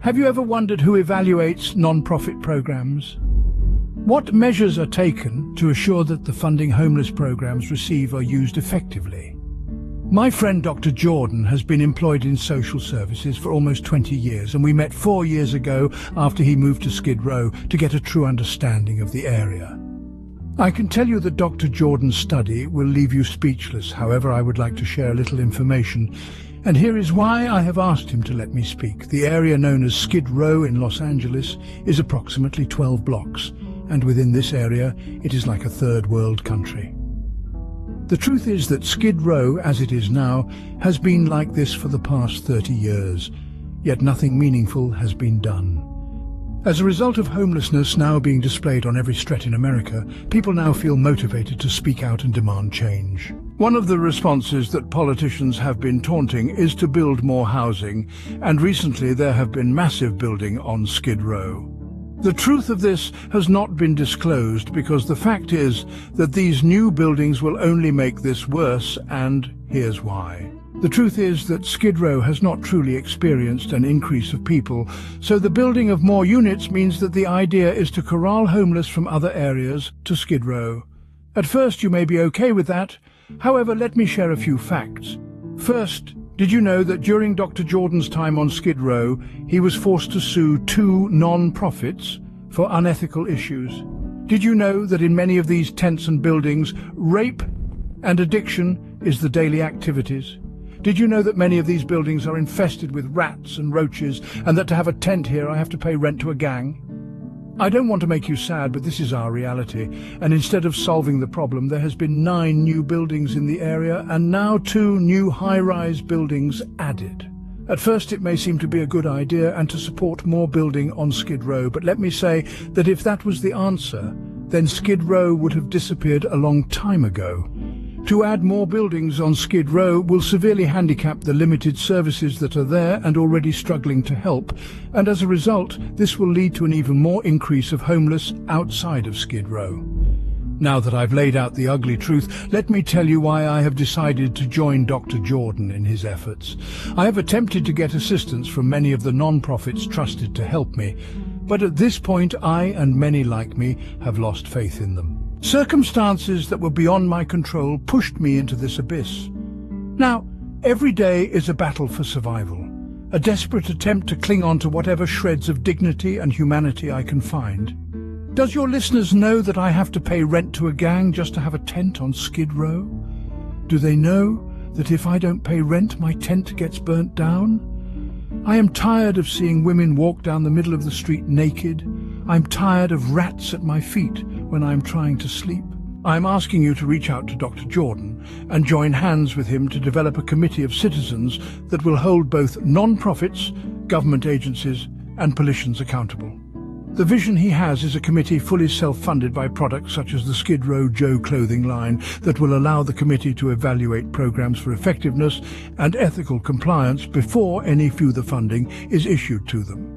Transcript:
Have you ever wondered who evaluates non-profit programs? What measures are taken to assure that the funding homeless programs receive are used effectively? My friend Dr. Jordan has been employed in social services for almost 20 years, and we met 4 years ago after he moved to Skid Row to get a true understanding of the area. I can tell you that Dr. Jordan's study will leave you speechless. However, I would like to share a little information, and here is why I have asked him to let me speak. The area known as Skid Row in Los Angeles is approximately 12 blocks, and within this area it is like a third world country. The truth is that Skid Row, as it is now, has been like this for the past 30 years, yet nothing meaningful has been done. As a result of homelessness now being displayed on every street in America, people now feel motivated to speak out and demand change. One of the responses that politicians have been taunting is to build more housing, and recently there have been massive building on Skid Row. The truth of this has not been disclosed because the fact is that these new buildings will only make this worse, and here's why. The truth is that Skid Row has not truly experienced an increase of people, so the building of more units means that the idea is to corral homeless from other areas to Skid Row. At first you may be okay with that, however let me share a few facts. First, did you know that during Dr. Jordan's time on Skid Row, he was forced to sue 2 non-profits for unethical issues? Did you know that in many of these tents and buildings, rape and addiction is the daily activities? Did you know that many of these buildings are infested with rats and roaches, and that to have a tent here I have to pay rent to a gang? I don't want to make you sad, but this is our reality, and instead of solving the problem, there has been 9 new buildings in the area and now 2 new high-rise buildings added. At first it may seem to be a good idea and to support more building on Skid Row, but let me say that if that was the answer, then Skid Row would have disappeared a long time ago. To add more buildings on Skid Row will severely handicap the limited services that are there and already struggling to help, and as a result, this will lead to an even more increase of homeless outside of Skid Row. Now that I've laid out the ugly truth, let me tell you why I have decided to join Dr. Jordan in his efforts. I have attempted to get assistance from many of the non-profits trusted to help me, but at this point I and many like me have lost faith in them. Circumstances that were beyond my control pushed me into this abyss. Now, every day is a battle for survival, a desperate attempt to cling on to whatever shreds of dignity and humanity I can find. Does your listeners know that I have to pay rent to a gang just to have a tent on Skid Row? Do they know that if I don't pay rent, my tent gets burnt down? I am tired of seeing women walk down the middle of the street naked. I'm tired of rats at my feet when I'm trying to sleep. I'm asking you to reach out to Dr. Jordan and join hands with him to develop a committee of citizens that will hold both non-profits, government agencies and politicians accountable. The vision he has is a committee fully self-funded by products such as the Skid Row Joe clothing line that will allow the committee to evaluate programs for effectiveness and ethical compliance before any further funding is issued to them.